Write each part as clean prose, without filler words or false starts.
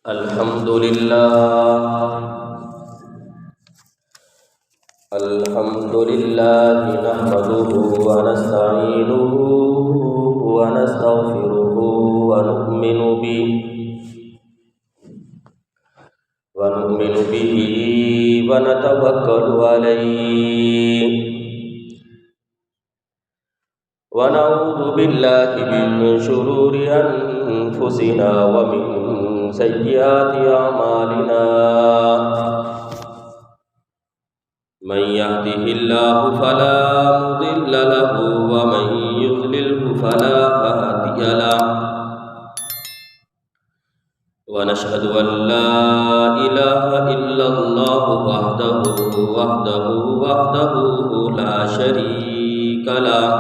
الحمد لله نحمده ونستعينه ونستغفره ونؤمن به ونتوكل عليه ونعوذ بالله من شرور أنفسنا ومن سيئات أعمالنا من يهده الله فلا مضل له ومن يضلله فلا هادي له ونشهد أن لا إله إلا الله وحده لا شريك له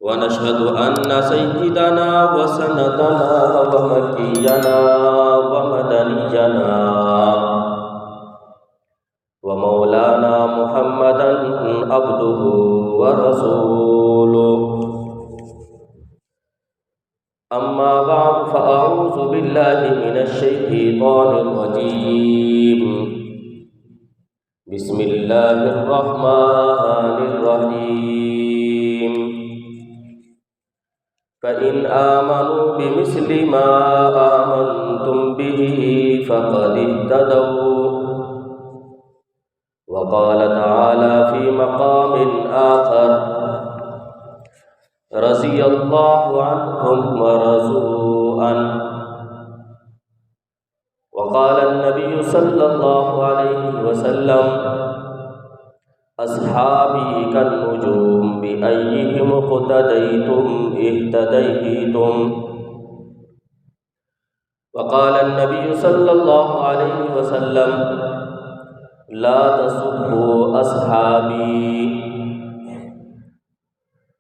ونشهد أن سيدنا وسندنا ومكينا ومدنينا ومولانا محمدا عبده ورسوله أما بعد فأعوذ بالله من الشيطان الرجيم بسم الله الرحمن الرحيم فإن آمنوا بمثل ما آمنتم به فقد اهتدوا وقال تعالى في مقام آخر رضي الله عنهم ورضوا عنه وقال النبي صلى الله عليه وسلم أصحابي كالنجوم بأيهم اقتديتم اهتديتم وقال النبي صلى الله عليه وسلم لا تسبوا أصحابي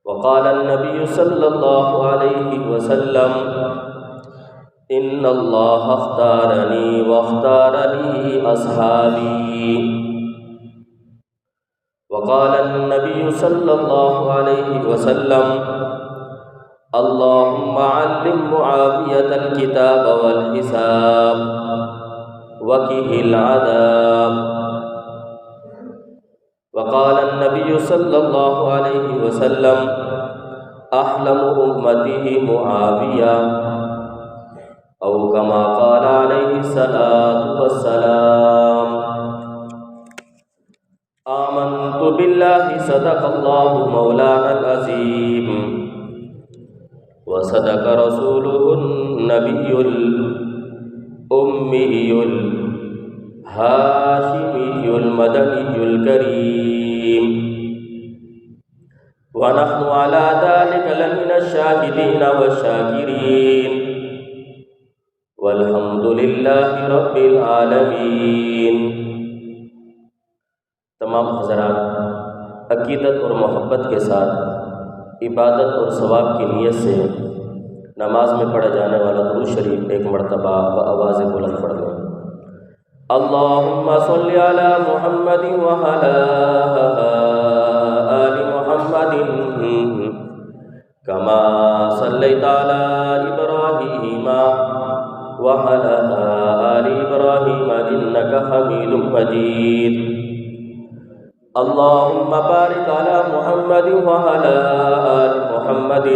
وقال النبي صلى الله عليه وسلم إن الله اختارني واختار لي أصحابي وقال النبي صلى الله عليه وسلم اللهم علم معاوية الكتاب والحساب وقه العذاب وقال النبي صلى الله عليه وسلم أحلم أمته معاوية أو كما قال عليه الصلاة والسلام آمنت بالله صدق الله مولانا العظيم وصدق رسوله النبي الأمي الهاشمي المدني الكريم ونحن على ذلك لمن الشاهدين والشاكرين والحمد لله رب العالمين. تمام حضرات عقیدت اور محبت کے ساتھ عبادت اور ثواب کی نیت سے نماز میں پڑھا جانے والا درود شریف ایک مرتبہ بآواز بلند پڑھ لیں. اللهم صل على محمد وعلى آل محمد كما صليت على إبراهيم وعلى آل إبراهيم إنك حميد مجيد. اللهم بارك على محمد وعلى آل محمد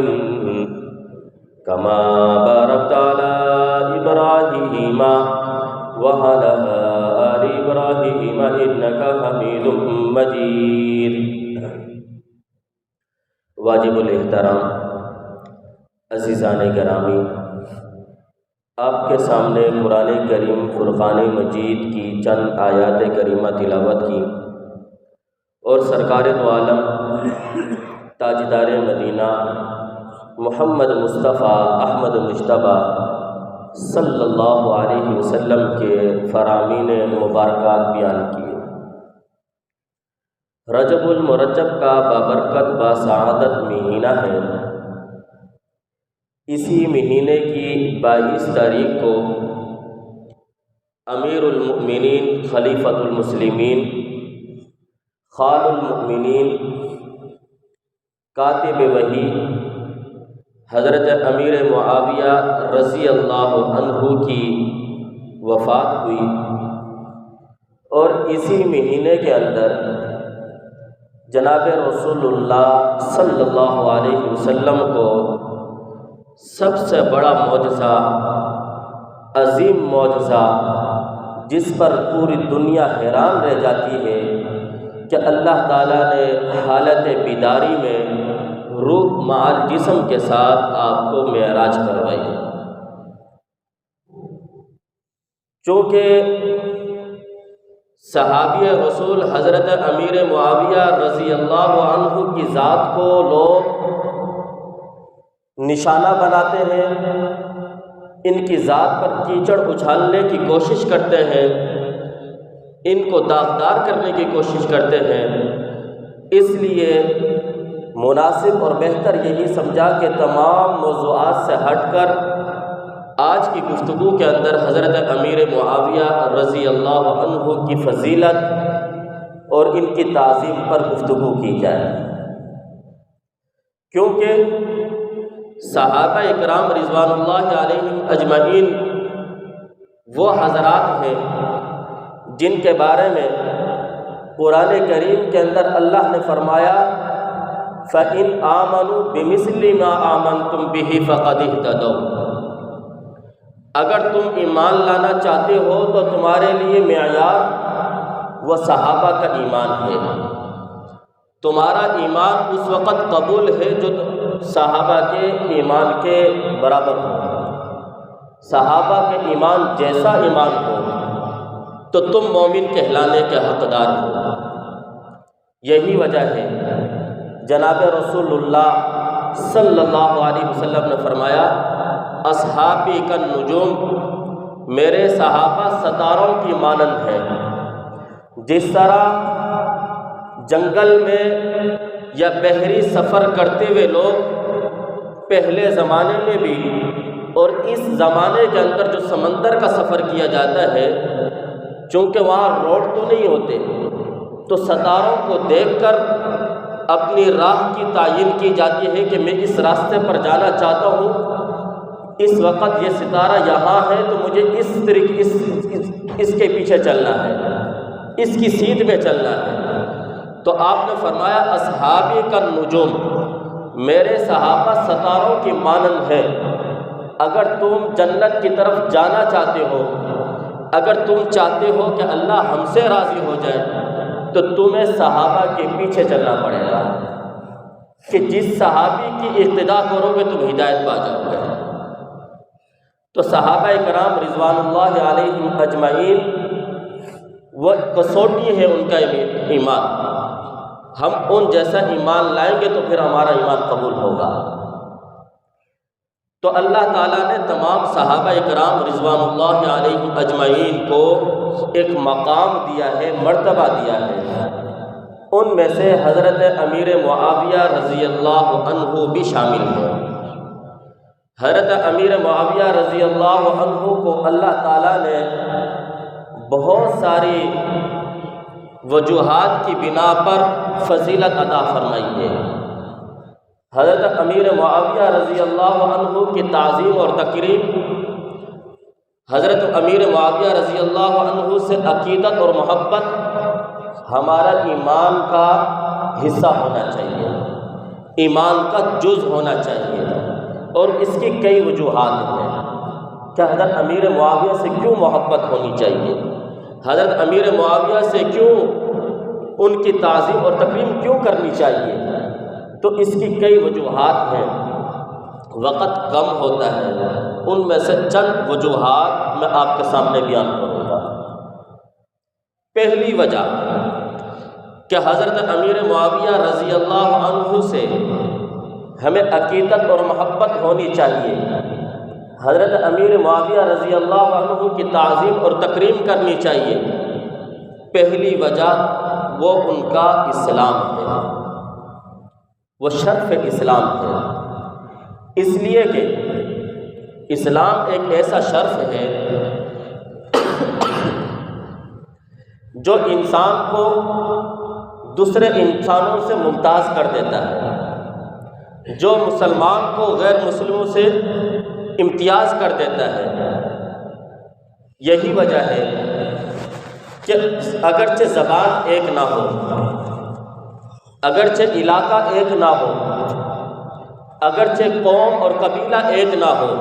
كما باركت على إبراهيم وعلى آل إبراهيم إنك حميد مجيد. واجب الاحترام عزیزان گرامی، آپ کے سامنے قرآن کریم فرقان مجید کی چند آیات کریمہ تلاوت کی اور سرکار دو عالم تاجدار مدینہ محمد مصطفیٰ احمد مجتبیٰ صلی اللہ علیہ وسلم کے فرامین مبارکات بیان کیے. رجب المرجب کا بابرکت باسعادت مہینہ ہے. اسی مہینے کی 22 تاریخ کو امیر المؤمنین خلیفۃ المسلمین خال المؤمنین کاتب وحی حضرت امیر معاویہ رضی اللہ عنہ کی وفات ہوئی، اور اسی مہینے کے اندر جناب رسول اللہ صلی اللہ علیہ وسلم کو سب سے بڑا معجزہ، عظیم معجزہ، جس پر پوری دنیا حیران رہ جاتی ہے کہ اللہ تعالیٰ نے حالت بیداری میں روح مع جسم کے ساتھ آپ کو معراج کروائی۔ چونکہ صحابی رسول حضرت امیر معاویہ رضی اللہ عنہ کی ذات کو لوگ نشانہ بناتے ہیں، ان کی ذات پر کیچڑ اچھالنے کی کوشش کرتے ہیں، ان کو داغدار کرنے کی کوشش کرتے ہیں، اس لیے مناسب اور بہتر یہی سمجھا کہ تمام موضوعات سے ہٹ کر آج کی گفتگو کے اندر حضرت امیر معاویہ رضی اللہ عنہ کی فضیلت اور ان کی تعظیم پر گفتگو کی جائے، کیونکہ صحابہ اکرام رضوان اللہ علیہم اجمعین وہ حضرات ہیں جن کے بارے میں قرآن کریم کے اندر اللہ نے فرمایا فَإِنْ آمَنُوا بِمِثْلِ مَا آمَنْتُمْ بِهِ فَقَدِ اهْتَدَوْا، اگر تم ایمان لانا چاہتے ہو تو تمہارے لیے معیار وہ صحابہ کا ایمان ہے۔ تمہارا ایمان اس وقت قبول ہے جو صحابہ کے ایمان کے برابر ہو، صحابہ کے ایمان جیسا ایمان ہو تو تم مومن کہلانے کے حقدار ہو۔ یہی وجہ ہے جناب رسول اللہ صلی اللہ علیہ وسلم نے فرمایا اصحابی کا نجوم، میرے صحابہ ستاروں کی مانند ہیں۔ جس طرح جنگل میں یا بحری سفر کرتے ہوئے لوگ پہلے زمانے میں بھی اور اس زمانے کے اندر جو سمندر کا سفر کیا جاتا ہے، چونکہ وہاں روڈ تو نہیں ہوتے، تو ستاروں کو دیکھ کر اپنی راہ کی تعین کی جاتی ہے کہ میں اس راستے پر جانا چاہتا ہوں، اس وقت یہ ستارہ یہاں ہے تو مجھے اس طریقے اس کے پیچھے چلنا ہے، اس کی سیدھ میں چلنا ہے۔ تو آپ نے فرمایا اصحابی کا نجوم، میرے صحابہ ستاروں کی مانند ہیں۔ اگر تم جنت کی طرف جانا چاہتے ہو، اگر تم چاہتے ہو کہ اللہ ہم سے راضی ہو جائے، تو تمہیں صحابہ کے پیچھے چلنا پڑے گا کہ جس صحابی کی اقتداء کرو گے تم ہدایت پا جاؤ گے۔ تو صحابہ کرام رضوان اللہ علیہم اجمعین وہ کسوٹی ہے ان کا ایمان، ہم ان جیسا ایمان لائیں گے تو پھر ہمارا ایمان قبول ہوگا۔ تو اللہ تعالیٰ نے تمام صحابہ کرام رضوان اللہ علیہم اجمعین کو ایک مقام دیا ہے، مرتبہ دیا ہے۔ ان میں سے حضرت امیر معاویہ رضی اللہ عنہ بھی شامل ہے۔ حضرت امیر معاویہ رضی اللہ عنہ کو اللہ تعالیٰ نے بہت ساری وجوہات کی بنا پر فضیلت عطا فرمائی ہے۔ حضرت امیر معاویہ رضی اللہ عنہ کی تعظیم اور تکریم، حضرت امیر معاویہ رضی اللہ عنہ سے عقیدت اور محبت ہمارا ایمان کا حصہ ہونا چاہیے، ایمان کا جز ہونا چاہیے، اور اس کی کئی وجوہات ہیں کہ حضرت امیر معاویہ سے کیوں محبت ہونی چاہیے، حضرت امیر معاویہ سے کیوں ان کی تعظیم اور تکریم کیوں کرنی چاہیے۔ تو اس کی کئی وجوہات ہیں، وقت کم ہوتا ہے، ان میں سے چند وجوہات میں آپ کے سامنے بیان کروں گا۔ پہلی وجہ کہ حضرت امیر معاویہ رضی اللہ عنہ سے ہمیں عقیدت اور محبت ہونی چاہیے، حضرت امیر معاویہ رضی اللہ عنہ کی تعظیم اور تکریم کرنی چاہیے۔ پہلی وجہ وہ ان کا اسلام ہے، وہ شرف اسلام ہے، اس لیے کہ اسلام ایک ایسا شرف ہے جو انسان کو دوسرے انسانوں سے ممتاز کر دیتا ہے۔ جو مسلمان کو غیر مسلموں سے امتیاز کر دیتا ہے۔ یہی وجہ ہے کہ اگرچہ زبان ایک نہ ہو، اگرچہ علاقہ ایک نہ ہو، اگرچہ قوم اور قبیلہ ایک نہ ہو،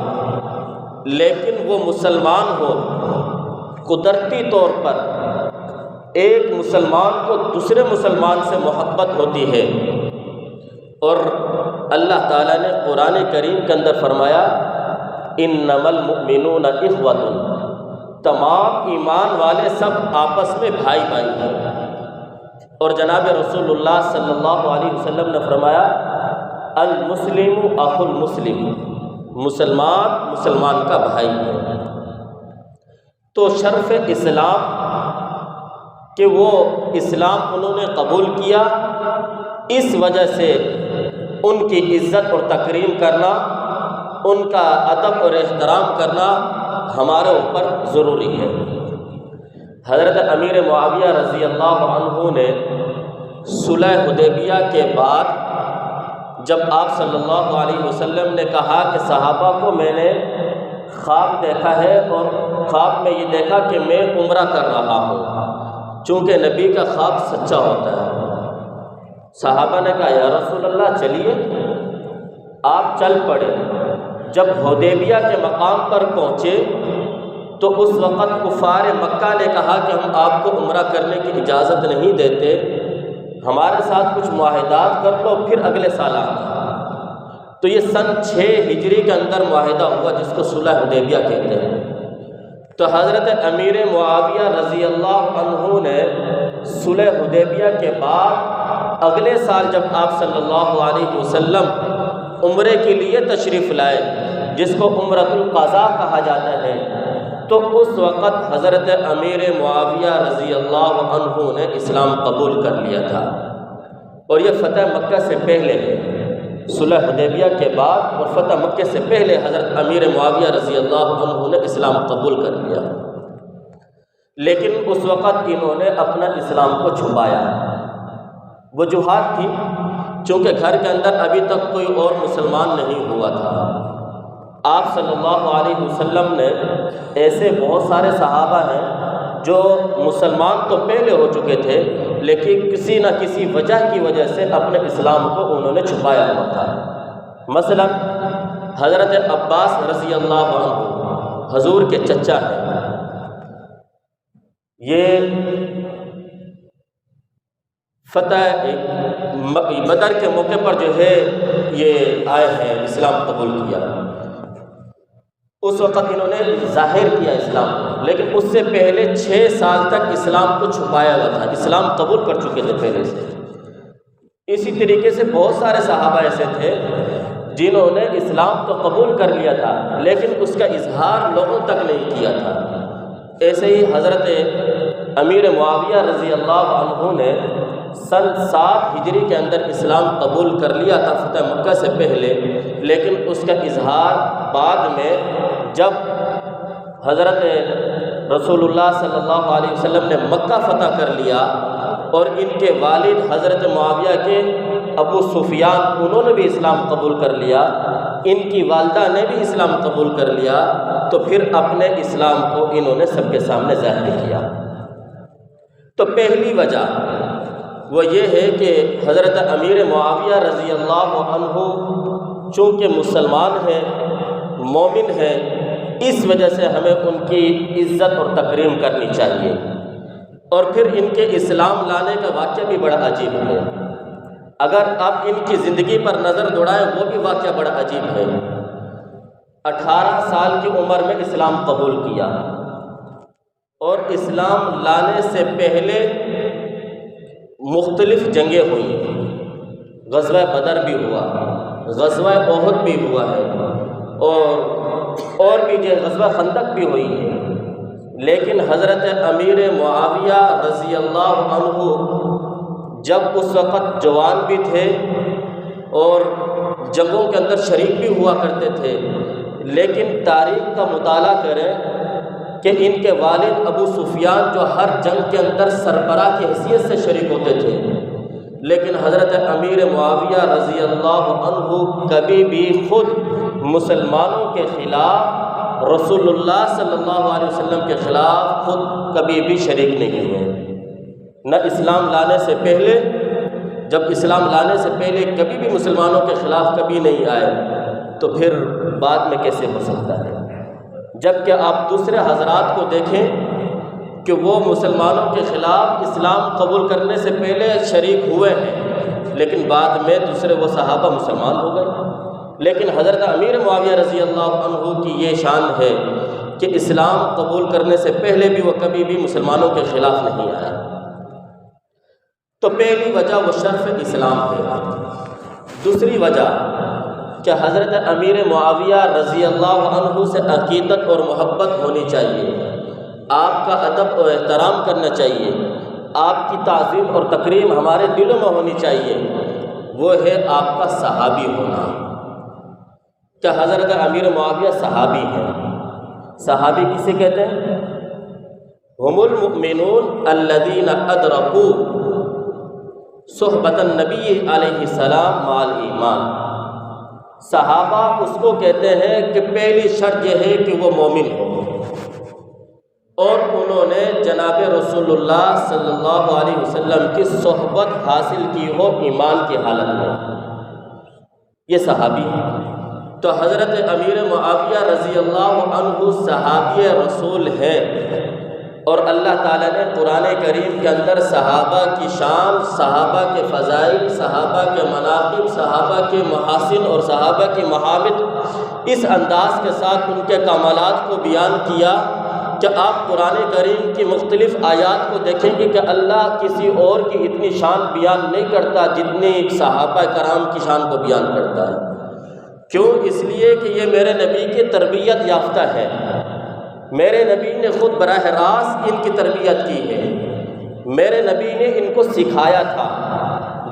لیکن وہ مسلمان ہو، قدرتی طور پر ایک مسلمان کو دوسرے مسلمان سے محبت ہوتی ہے۔ اور اللہ تعالیٰ نے قرآن کریم کے اندر فرمایا انما المؤمنون اخوۃ، تمام ایمان والے سب آپس میں بھائی بھائی ہیں۔ اور جناب رسول اللہ صلی اللہ علیہ وسلم نے فرمایا المسلم اخو المسلم، مسلمان مسلمان کا بھائی ہے۔ تو شرف اسلام کہ وہ اسلام انہوں نے قبول کیا، اس وجہ سے ان کی عزت اور تکریم کرنا، ان کا ادب اور احترام کرنا ہمارے اوپر ضروری ہے۔ حضرت امیر معاویہ رضی اللہ عنہ نے صلح حدیبیہ کے بعد جب آپ صلی اللہ علیہ وسلم نے کہا کہ صحابہ کو میں نے خواب دیکھا ہے اور خواب میں یہ دیکھا کہ میں عمرہ کر رہا ہوں، چونکہ نبی کا خواب سچا ہوتا ہے۔ صحابہ نے کہا یا رسول اللہ چلیے، آپ چل پڑے۔ جب حدیبیہ کے مقام پر پہنچے تو اس وقت کفار مکہ نے کہا کہ ہم آپ کو عمرہ کرنے کی اجازت نہیں دیتے، ہمارے ساتھ کچھ معاہدات کر لو پھر اگلے سال آنا۔ تو یہ سن 6 ہجری کے اندر معاہدہ ہوا جس کو صلح حدیبیہ کہتے ہیں۔ تو حضرت امیر معاویہ رضی اللہ عنہ نے صلح حدیبیہ کے بعد اگلے سال جب آپ صلی اللہ علیہ وسلم عمرے کے لیے تشریف لائے، جس کو عمرۃ القضاء کہا جاتا ہے، تو اس وقت حضرت امیر معاویہ رضی اللہ عنہ نے اسلام قبول کر لیا تھا۔ اور یہ فتح مکہ سے پہلے ہے، صلح حدیبیہ کے بعد اور فتح مکہ سے پہلے حضرت امیر معاویہ رضی اللہ عنہ نے اسلام قبول کر لیا، لیکن اس وقت انہوں نے اپنا اسلام کو چھپایا۔ وجوہات تھی، چونکہ گھر کے اندر ابھی تک کوئی اور مسلمان نہیں ہوا تھا۔ آپ صلی اللہ علیہ وسلم نے ایسے بہت سارے صحابہ ہیں جو مسلمان تو پہلے ہو چکے تھے، لیکن کسی نہ کسی وجہ کی وجہ سے اپنے اسلام کو انہوں نے چھپایا ہوا تھا۔ مثلا حضرت عباس رضی اللہ عنہ حضور کے چچا ہیں، یہ فتح بدر کے موقع پر جو ہے یہ آئے ہیں، اسلام قبول کیا۔ اس وقت انہوں نے ظاہر کیا اسلام، لیکن اس سے پہلے 6 سال تک اسلام کو چھپایا ہوا تھا، اسلام قبول کر چکے تھے پہلے سے۔ اسی طریقے سے بہت سارے صحابہ ایسے تھے جنہوں نے اسلام تو قبول کر لیا تھا لیکن اس کا اظہار لوگوں تک نہیں کیا تھا۔ ایسے ہی حضرت امیر معاویہ رضی اللہ عنہ نے سن 7 ہجری کے اندر اسلام قبول کر لیا تھا فتح مکہ سے پہلے، لیکن اس کا اظہار بعد میں جب حضرت رسول اللہ صلی اللہ علیہ وسلم نے مکہ فتح کر لیا اور ان کے والد حضرت معاویہ کے ابو سفیان انہوں نے بھی اسلام قبول کر لیا، ان کی والدہ نے بھی اسلام قبول کر لیا، تو پھر اپنے اسلام کو انہوں نے سب کے سامنے ظاہر کیا۔ تو پہلی وجہ وہ یہ ہے کہ حضرت امیر معاویہ رضی اللہ عنہ چونکہ مسلمان ہیں، مومن ہیں، اس وجہ سے ہمیں ان کی عزت اور تکریم کرنی چاہیے۔ اور پھر ان کے اسلام لانے کا واقعہ بھی بڑا عجیب ہے، اگر آپ ان کی زندگی پر نظر دوڑائیں وہ بھی واقعہ بڑا عجیب ہے۔ 18 سال کی عمر میں اسلام قبول کیا، اور اسلام لانے سے پہلے مختلف جنگیں ہوئیں، غزوہ بدر بھی ہوا، غزوہ احد بھی ہوا ہے، اور بھی جو غزوہ خندق بھی ہوئی ہے، لیکن حضرت امیر معاویہ رضی اللہ عنہ جب اس وقت جوان بھی تھے اور جنگوں کے اندر شریک بھی ہوا کرتے تھے، لیکن تاریخ کا مطالعہ کریں کہ ان کے والد ابو سفیان جو ہر جنگ کے اندر سربراہ کی حیثیت سے شریک ہوتے تھے، لیکن حضرت امیر معاویہ رضی اللہ عنہ کبھی بھی خود مسلمانوں کے خلاف، رسول اللہ صلی اللہ علیہ وسلم کے خلاف خود کبھی بھی شریک نہیں ہوئے، نہ اسلام لانے سے پہلے، جب اسلام لانے سے پہلے کبھی بھی مسلمانوں کے خلاف کبھی نہیں آئے، تو پھر بعد میں کیسے ہو سکتا ہے؟ جب کہ آپ دوسرے حضرات کو دیکھیں کہ وہ مسلمانوں کے خلاف اسلام قبول کرنے سے پہلے شریک ہوئے ہیں، لیکن بعد میں دوسرے وہ صحابہ مسلمان ہو گئے۔ لیکن حضرت امیر معاویہ رضی اللہ عنہ کی یہ شان ہے کہ اسلام قبول کرنے سے پہلے بھی وہ کبھی بھی مسلمانوں کے خلاف نہیں آیا۔ تو پہلی وجہ وہ شرف اسلام ہے۔ دوسری وجہ کہ حضرت امیر معاویہ رضی اللہ عنہ سے عقیدت اور محبت ہونی چاہیے، آپ کا ادب اور احترام کرنا چاہیے، آپ کی تعظیم اور تکریم ہمارے دلوں میں ہونی چاہیے، وہ ہے آپ کا صحابی ہونا۔ کہ حضرت امیر معاویہ صحابی ہیں۔ صحابی کسے کہتے ہیں؟ ہم المؤمنون الذین ادرکوا صحبت النبی علیہ السلام مع الایمان۔ صحابہ اس کو کہتے ہیں کہ پہلی شرط یہ ہے کہ وہ مومن ہو اور انہوں نے جناب رسول اللہ صلی اللہ علیہ وسلم کی صحبت حاصل کی ہو ایمان کی حالت میں، یہ صحابی ہے۔ تو حضرت امیر معاویہ رضی اللہ عنہ صحابی رسول ہیں، اور اللہ تعالیٰ نے قرآن کریم کے اندر صحابہ کی شان، صحابہ کے فضائل، صحابہ کے مناقب، صحابہ کے محاسن اور صحابہ کی محامد اس انداز کے ساتھ ان کے کمالات کو بیان کیا کہ آپ قرآن کریم کی مختلف آیات کو دیکھیں گے کہ اللہ کسی اور کی اتنی شان بیان نہیں کرتا جتنی صحابہ کرام کی شان کو بیان کرتا ہے۔ کیوں؟ اس لیے کہ یہ میرے نبی کی تربیت یافتہ ہے، میرے نبی نے خود براہ راست ان کی تربیت کی ہے، میرے نبی نے ان کو سکھایا تھا۔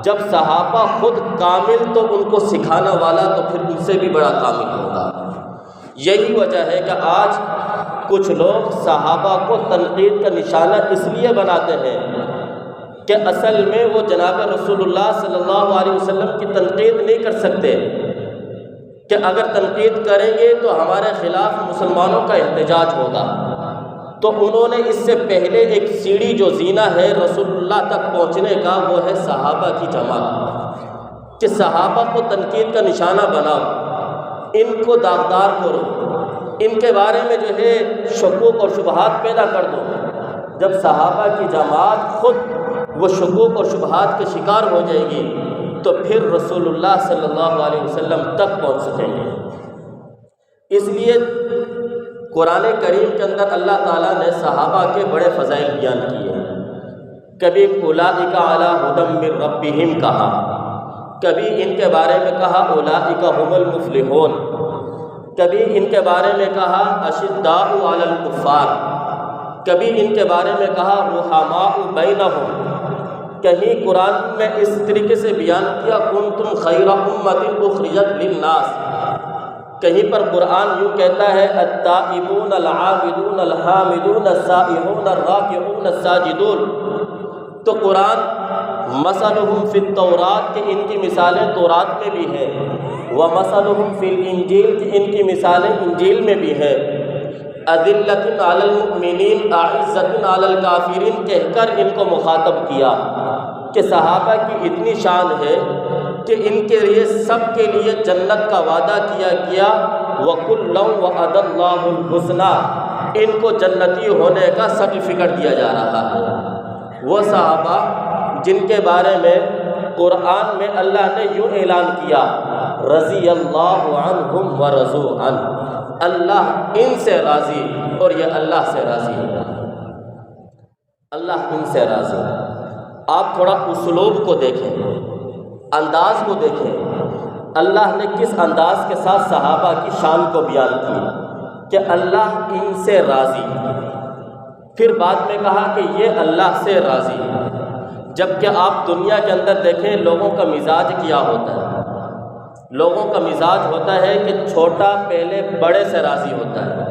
جب صحابہ خود کامل تو ان کو سکھانا والا تو پھر ان سے بھی بڑا کامل ہوگا۔ یہی وجہ ہے کہ آج کچھ لوگ صحابہ کو تنقید کا نشانہ اس لیے بناتے ہیں کہ اصل میں وہ جناب رسول اللہ صلی اللہ علیہ وسلم کی تنقید نہیں کر سکتے، کہ اگر تنقید کریں گے تو ہمارے خلاف مسلمانوں کا احتجاج ہوگا۔ تو انہوں نے اس سے پہلے ایک سیڑھی جو زینہ ہے رسول اللہ تک پہنچنے کا، وہ ہے صحابہ کی جماعت، کہ صحابہ کو تنقید کا نشانہ بناؤ، ان کو داغدار کرو، ان کے بارے میں جو ہے شکوک اور شبہات پیدا کر دو۔ جب صحابہ کی جماعت خود وہ شکوک اور شبہات کے شکار ہو جائے گی تو پھر رسول اللہ صلی اللہ علیہ وسلم تک پہنچ سکیں گے۔ اس لیے قرآن کریم کے اندر اللہ تعالیٰ نے صحابہ کے بڑے فضائل بیان کیے ہیں۔ کبھی اولئک علی ھدی من ربہم کہا، کبھی ان کے بارے میں کہا اولئک ھم المفلحون، کبھی ان کے بارے میں کہا اشداء علی الکفار، کبھی ان کے بارے میں کہا رحماء بینہم۔ کہیں قرآن میں اس طریقے سے بیان کیا کنتم خیر امۃ اخرجت للناس، کہیں پر قرآن یوں کہتا ہے التائبون العابدون الحامدون السائحون الراکعون الساجدون۔ تو قرآن مثلہم فی التوراۃ کہ ان کی مثالیں تورات میں بھی ہیں، ومثلہم فی الانجیل کہ ان کی مثالیں انجیل میں بھی ہیں، اذلۃ علی المؤمنین اعزۃ علی الکافرین کہہ کر ان کو مخاطب کیا کہ صحابہ کی اتنی شان ہے کہ ان کے لیے سب کے لیے جنت کا وعدہ کیا گیا، وَكُلًّا وَعَدَ اللَّهُ الْحُسْنَىٰ، ان کو جنتی ہونے کا سرٹیفکیٹ دیا جا رہا ہے۔ وہ صحابہ جن کے بارے میں قرآن میں اللہ نے یوں اعلان کیا رضی اللہ عنہم ورضوا عنہ، اللہ ان سے راضی اور یہ اللہ سے راضی ہے، اللہ ان سے راضی ہے۔ آپ تھوڑا اسلوب کو دیکھیں، انداز کو دیکھیں، اللہ نے کس انداز کے ساتھ صحابہ کی شان کو بیان کیا کہ اللہ ان سے راضی، پھر بعد میں کہا کہ یہ اللہ سے راضی ہے۔ جبکہ آپ دنیا کے اندر دیکھیں لوگوں کا مزاج کیا ہوتا ہے، لوگوں کا مزاج ہوتا ہے کہ چھوٹا پہلے بڑے سے راضی ہوتا ہے،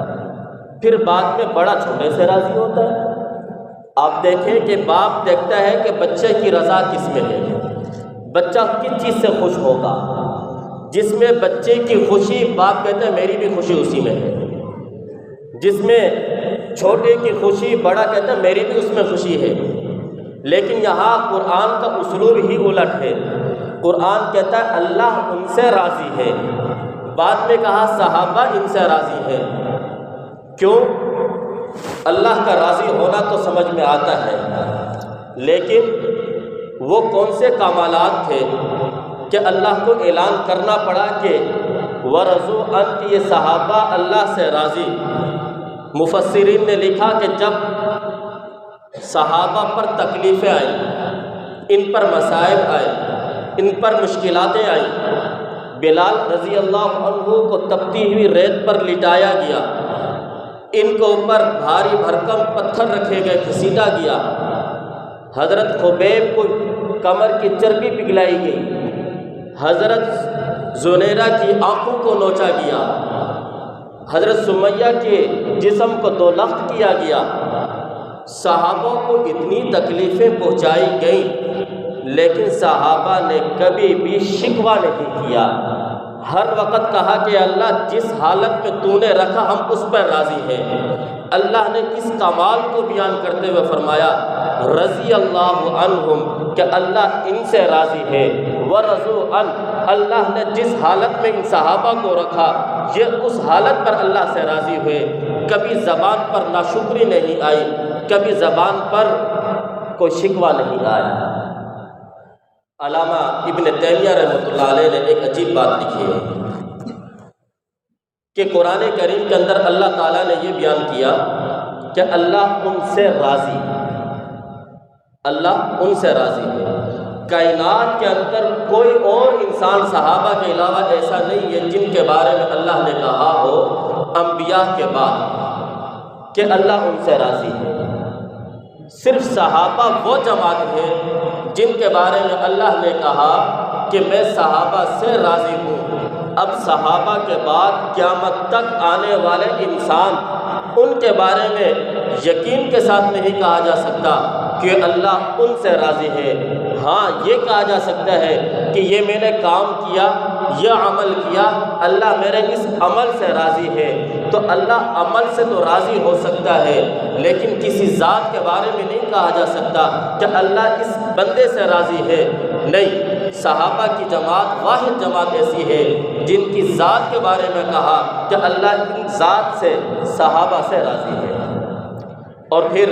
پھر بعد میں بڑا چھوٹے سے راضی ہوتا ہے۔ آپ دیکھیں کہ باپ دیکھتا ہے کہ بچے کی رضا کس میں ہے، بچہ کس چیز سے خوش ہوگا؟ جس میں بچے کی خوشی، باپ کہتے ہیں میری بھی خوشی اسی میں ہے، جس میں چھوٹے کی خوشی بڑا کہتا ہے میری بھی اس میں خوشی ہے۔ لیکن یہاں قرآن کا اسلوب ہی الٹ ہے۔ قرآن کہتا ہے اللہ ان سے راضی ہے، بعد میں کہا صحابہ ان سے راضی ہے۔ کیوں؟ اللہ کا راضی ہونا تو سمجھ میں آتا ہے، لیکن وہ کون سے کمالات تھے کہ اللہ کو اعلان کرنا پڑا کہ ورضوا ان، یہ صحابہ اللہ سے راضی۔ مفسرین نے لکھا کہ جب صحابہ پر تکلیفیں آئیں، ان پر مصائب آئے، ان پر مشکلاتیں آئیں، بلال رضی اللہ عنہ کو تپتی ہوئی ریت پر لٹایا گیا، ان کے اوپر بھاری بھرکم پتھر رکھے گئے، گھسیٹا گیا، حضرت خبیب کو کمر کی چربی پگھلائی گئی، حضرت زنیرہ کی آنکھوں کو نوچا گیا، حضرت سمیہ کے جسم کو دو لخت کیا گیا۔ صحابہ کو اتنی تکلیفیں پہنچائی گئیں، لیکن صحابہ نے کبھی بھی شکوہ نہیں کیا۔ ہر وقت کہا کہ اللہ جس حالت میں تو نے رکھا ہم اس پر راضی ہیں۔ اللہ نے اس کمال کو بیان کرتے ہوئے فرمایا رضی اللہ عنہم، کہ اللہ ان سے راضی ہے، ورضوا ان، اللہ نے جس حالت میں ان صحابہ کو رکھا یہ اس حالت پر اللہ سے راضی ہوئے۔ کبھی زبان پر ناشکری نہیں آئی، کبھی زبان پر کوئی شکوہ نہیں آیا۔ علامہ ابن تیمیہ رحمۃ اللہ علیہ نے ایک عجیب بات لکھی ہے کہ قرآن کریم کے اندر اللہ تعالیٰ نے یہ بیان کیا کہ اللہ ان سے راضی، اللہ ان سے راضی ہے۔ کائنات کے اندر کوئی اور انسان صحابہ کے علاوہ ایسا نہیں ہے جن کے بارے میں اللہ نے کہا ہو انبیاء کے بعد کہ اللہ ان سے راضی ہے۔ صرف صحابہ وہ جماعت ہے جن کے بارے میں اللہ نے کہا کہ میں صحابہ سے راضی ہوں۔ اب صحابہ کے بعد قیامت تک آنے والے انسان ان کے بارے میں یقین کے ساتھ نہیں کہا جا سکتا کہ اللہ ان سے راضی ہے۔ ہاں یہ کہا جا سکتا ہے کہ یہ میں نے کام کیا، یہ عمل کیا، اللہ میرے اس عمل سے راضی ہے۔ تو اللہ عمل سے تو راضی ہو سکتا ہے، لیکن کسی ذات کے بارے میں نہیں کہا جا سکتا کہ اللہ اس بندے سے راضی ہے۔ نہیں، صحابہ کی جماعت واحد جماعت ایسی ہے جن کی ذات کے بارے میں کہا کہ اللہ ان ذات سے، صحابہ سے راضی ہے۔ اور پھر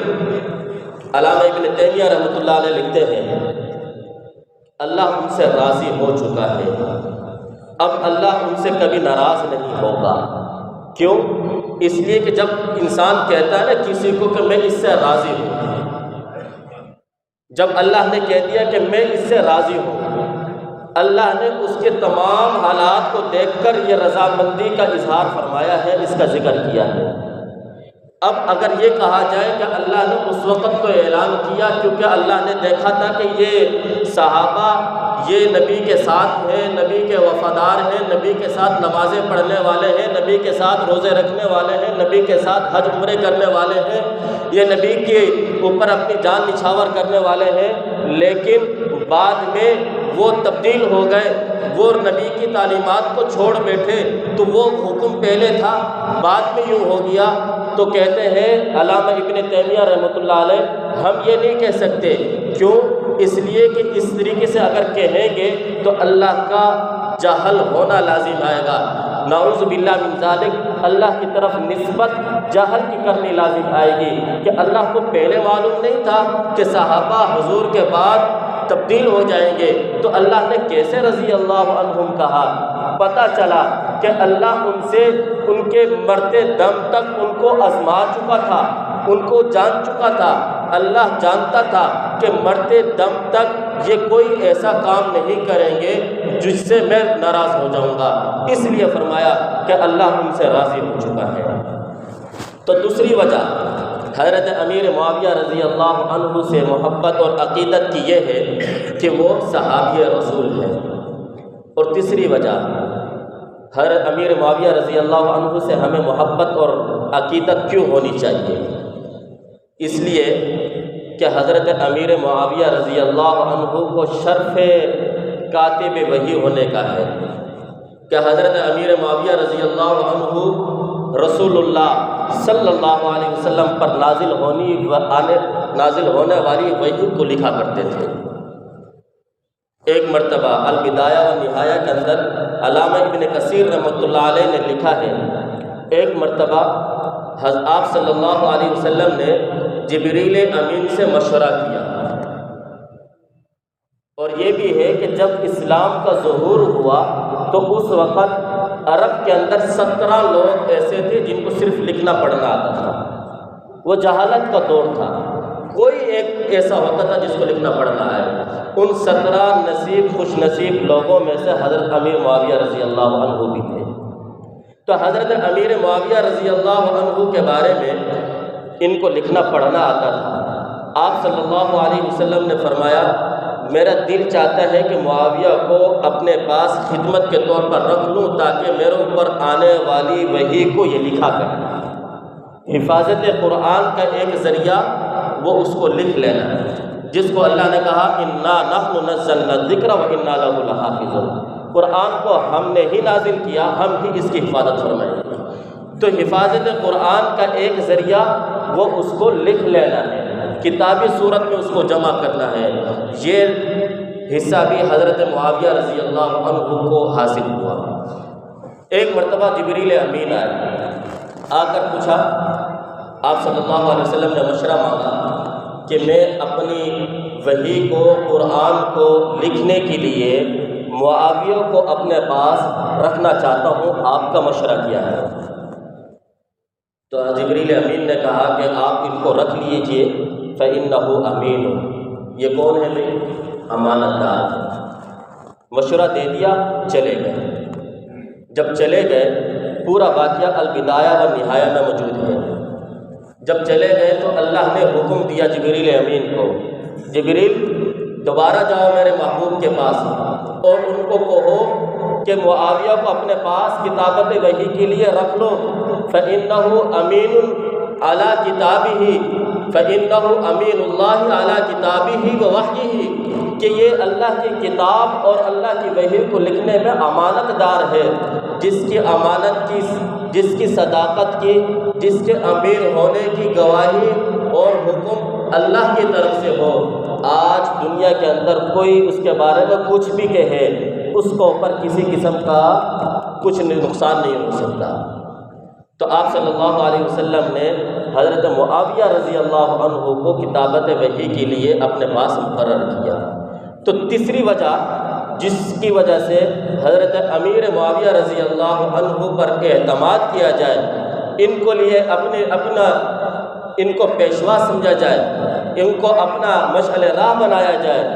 علامہ ابن تیمیہ رحمۃ اللہ علیہ لکھتے ہیں اللہ ان سے راضی ہو چکا ہے، اب اللہ ان سے کبھی ناراض نہیں ہوگا۔ کیوں؟ اس لیے کہ جب انسان کہتا ہے نا کسی کو کہ میں اس سے راضی ہوں، جب اللہ نے کہہ دیا کہ میں اس سے راضی ہوں، اللہ نے اس کے تمام حالات کو دیکھ کر یہ رضامندی کا اظہار فرمایا ہے، اس کا ذکر کیا ہے۔ اب اگر یہ کہا جائے کہ اللہ نے اس وقت تو اعلان کیا کیونکہ اللہ نے دیکھا تھا کہ یہ صحابہ یہ نبی کے ساتھ ہیں، نبی کے وفادار ہیں، نبی کے ساتھ نمازیں پڑھنے والے ہیں، نبی کے ساتھ روزے رکھنے والے ہیں، نبی کے ساتھ حج عمرے کرنے والے ہیں، یہ نبی کے اوپر اپنی جان نچھاور کرنے والے ہیں، لیکن بعد میں وہ تبدیل ہو گئے، وہ نبی کی تعلیمات کو چھوڑ بیٹھے، تو وہ حکم پہلے تھا بعد میں یوں ہو گیا۔ تو کہتے ہیں علامہ ابن تیمیہ رحمۃ اللہ علیہ ہم یہ نہیں کہہ سکتے۔ کیوں؟ اس لیے کہ اس طریقے سے اگر کہیں گے تو اللہ کا جہل ہونا لازم آئے گا، نعوذ باللہ من ذالک، اللہ کی طرف نسبت جہل کی کرنی لازم آئے گی کہ اللہ کو پہلے معلوم نہیں تھا کہ صحابہ حضور کے بعد تبدیل ہو جائیں گے، تو اللہ نے کیسے رضی اللہ عنہم کہا؟ پتہ چلا کہ اللہ ان سے ان کے مرتے دم تک ان کو آزما چکا تھا، ان کو جان چکا تھا۔ اللہ جانتا تھا کہ مرتے دم تک یہ کوئی ایسا کام نہیں کریں گے جس سے میں ناراض ہو جاؤں گا، اس لیے فرمایا کہ اللہ ان سے راضی ہو چکا ہے۔ تو دوسری وجہ حضرت امیر معاویہ رضی اللہ عنہ سے محبت اور عقیدت کی یہ ہے کہ وہ صحابی رسول ہیں۔ اور تیسری وجہ حضرت امیر معاویہ رضی اللہ عنہ سے ہمیں محبت اور عقیدت کیوں ہونی چاہیے؟ اس لیے کہ حضرت امیر معاویہ رضی اللہ عنہ کو شرف کاتب وحی ہونے کا ہے کہ حضرت امیر معاویہ رضی اللہ عنہ رسول اللہ صلی اللہ علیہ وسلم پر نازل ہونے والی وحی کو لکھا کرتے تھے۔ ایک مرتبہ البدایہ و نہایہ کے اندر علامہ ابن کثیر رحمۃ اللہ علیہ نے لکھا ہے، ایک مرتبہ آپ صلی اللہ علیہ وسلم نے جبریل امین سے مشورہ کیا، اور یہ بھی ہے کہ جب اسلام کا ظہور ہوا تو اس وقت عرب کے اندر 17 لوگ ایسے تھے جن کو صرف لکھنا پڑھنا آتا تھا، وہ جہالت کا دور تھا، کوئی ایک ایسا ہوتا تھا جس کو لکھنا پڑھنا ہے۔ ان 17 خوش نصیب لوگوں میں سے حضرت امیر معاویہ رضی اللہ عنہ بھی تھے۔ تو حضرت امیر معاویہ رضی اللہ عنہ کے بارے میں ان کو لکھنا پڑھنا آتا تھا۔ آپ صلی اللہ علیہ وسلم نے فرمایا، میرا دل چاہتا ہے کہ معاویہ کو اپنے پاس خدمت کے طور پر رکھ لوں تاکہ میرے اوپر آنے والی وحی کو یہ لکھا کرے۔ حفاظت قرآن کا ایک ذریعہ وہ اس کو لکھ لینا ہے، جس کو اللہ نے کہا انا نحن نزلنا الذکر وانا لہ لحافظون، قرآن کو ہم نے ہی نازل کیا، ہم ہی اس کی حفاظت فرمائیں گے۔ تو حفاظت قرآن کا ایک ذریعہ وہ اس کو لکھ لینا ہے، کتابی صورت میں اس کو جمع کرنا ہے۔ یہ حصہ بھی حضرت معاویہ رضی اللہ عنہ کو حاصل ہوا۔ ایک مرتبہ جبریل امین آئے، آ کر پوچھا، آپ صلی اللہ علیہ وسلم نے مشورہ مانگا کہ میں اپنی وحی کو، قرآن کو لکھنے کے لیے معاویہ کو اپنے پاس رکھنا چاہتا ہوں، آپ کا مشورہ کیا ہے؟ تو جبریل امین نے کہا کہ آپ ان کو رکھ لیجئے، فَإِنَّهُ أَمِينٌ، یہ کون ہے بھائی؟ امانت دار۔ مشورہ دے دیا، چلے گئے۔ جب چلے گئے، پورا واقعہ البدایہ و نہایہ میں موجود ہے۔ جب چلے گئے تو اللہ نے حکم دیا جبریل امین کو، جبریل دوبارہ جاؤ میرے محبوب کے پاس اور ان کو کہو کہ معاویہ کو اپنے پاس کتابت وحی کے لیے رکھ لو، فَإِنَّهُ أَمِينٌ عَلَى كِتَابِهِ فَإِنَّهُ أَمِينُ اللَّهِ عَلَى كِتَابِهِ وَوَحْيِهِ، کہ یہ اللہ کی کتاب اور اللہ کی وحی کو لکھنے میں امانت دار ہے، جس کی امانت کی، جس کی صداقت کی، جس کے امیر ہونے کی گواہی اور حکم اللہ کی طرف سے ہو۔ آج دنیا کے اندر کوئی اس کے بارے میں کچھ بھی کہے، اس کو اوپر کسی قسم کا کچھ نقصان نہیں ہو سکتا۔ تو آپ صلی اللہ علیہ وسلم نے حضرت معاویہ رضی اللہ عنہ کو کتابت وحی کے لیے اپنے پاس مقرر کیا۔ تو تیسری وجہ جس کی وجہ سے حضرت امیر معاویہ رضی اللہ عنہ پر اعتماد کیا جائے، ان کو لیے ان کو پیشوا سمجھا جائے، ان کو اپنا مشعل راہ بنایا جائے،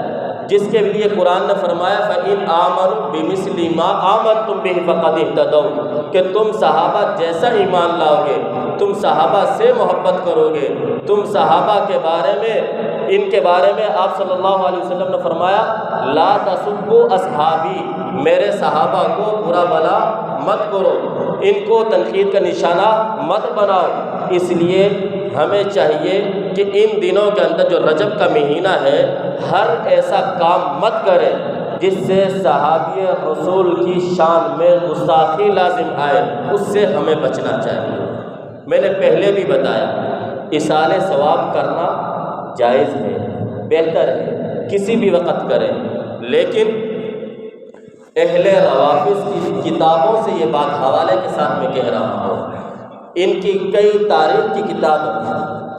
جس کے لیے قرآن نے فرمایا فَإِنْ آمَنُوا بِمِثْلِ مَا آمَنْتُمْ بِهِ فَقَدِ اهْتَدَوْا، کہ تم صحابہ جیسا ایمان لاؤ گے، تم صحابہ سے محبت کرو گے، تم صحابہ کے بارے میں، ان کے بارے میں آپ صلی اللہ علیہ وسلم نے فرمایا لا تسبوا اصحابی، میرے صحابہ کو برا بلا مت کرو، ان کو تنقید کا نشانہ مت بناؤ۔ اس لیے ہمیں چاہیے کہ ان دنوں کے اندر جو رجب کا مہینہ ہے، ہر ایسا کام مت کرے جس سے صحابی رسول کی شان میں گستاخی لازم آئے، اس سے ہمیں بچنا چاہیے۔ میں نے پہلے بھی بتایا، ایصال ثواب کرنا جائز ہے، بہتر ہے، کسی بھی وقت کریں، لیکن اہل روافض کی کتابوں سے یہ بات حوالے کے ساتھ میں کہہ رہا ہوں۔ ان کی کئی تاریخ کی کتاب،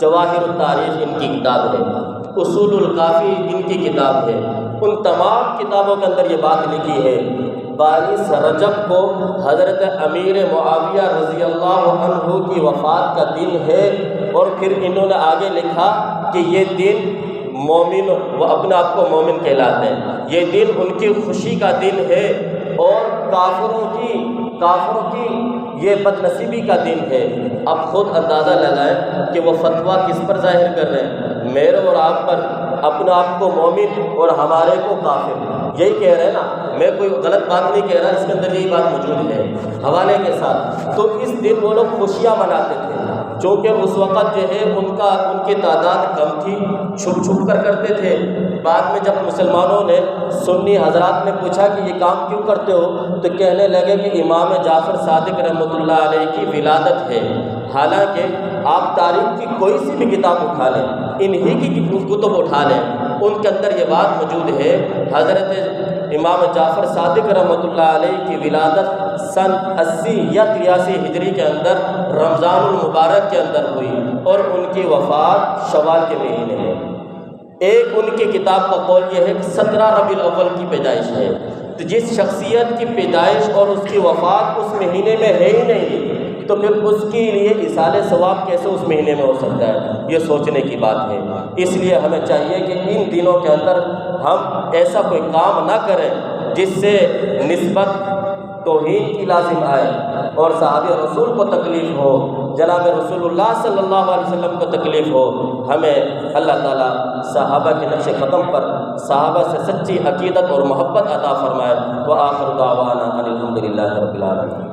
جواہر التاریخ ان کی کتاب ہے، اصول الکافی ان کی کتاب ہے، ان تمام کتابوں کے اندر یہ بات لکھی ہے 22 رجب کو حضرت امیر معاویہ رضی اللہ عنہ کی وفات کا دن ہے، اور پھر انہوں نے آگے لکھا کہ یہ دن مومن، وہ اپنے آپ کو مومن کہلاتے ہیں، یہ دن ان کی خوشی کا دن ہے، اور کافروں کی یہ بد نصیبی کا دن ہے۔ اب خود اندازہ لگائیں کہ وہ فتویٰ کس پر ظاہر کر رہے ہیں، میرے اور آپ پر، اپنے آپ کو مومن اور ہمارے کو کافر، یہی کہہ رہے ہیں نا، میں کوئی غلط بات نہیں کہہ رہا، اس کے اندر یہی بات موجود ہے حوالے کے ساتھ۔ تو اس دن وہ لوگ خوشیاں مناتے تھے، چونکہ اس وقت جو ہے ان کی تعداد کم تھی، چھپ کر کرتے تھے، بعد میں جب مسلمانوں نے سنی حضرات نے پوچھا کہ یہ کام کیوں کرتے ہو تو کہنے لگے کہ امام جعفر صادق رحمۃ اللہ علیہ کی ولادت ہے۔ حالانکہ آپ تاریخ کی کوئی سی بھی کتاب اٹھا لیں، انہی کی کتب اٹھا لیں، ان کے اندر یہ بات موجود ہے حضرت امام جعفر صادق رحمۃ اللہ علیہ کی ولادت سن 80 یا 83 ہجری کے اندر رمضان المبارک کے اندر ہوئی اور ان کی وفات شوال کے مہینے میں۔ ایک ان کی کتاب کا قول یہ ہے کہ 17 ربیع الاول کی پیدائش ہے، تو جس شخصیت کی پیدائش اور اس کی وفات اس مہینے میں ہے ہی نہیں تو پھر اس کے لیے ایصال ثواب کیسے اس مہینے میں ہو سکتا ہے؟ یہ سوچنے کی بات ہے۔ اس لیے ہمیں چاہیے کہ ان دنوں کے اندر ہم ایسا کوئی کام نہ کریں جس سے نسبت توہین کی لازم آئے اور صحابہ رسول کو تکلیف ہو، جناب رسول اللہ صلی اللہ علیہ وسلم کو تکلیف ہو۔ ہمیں اللہ تعالیٰ صحابہ کے نقش قدم پر صحابہ سے سچی عقیدت اور محبت عطا فرمائے۔ وآخر دعوانا ان الحمد للہ رب العالمین۔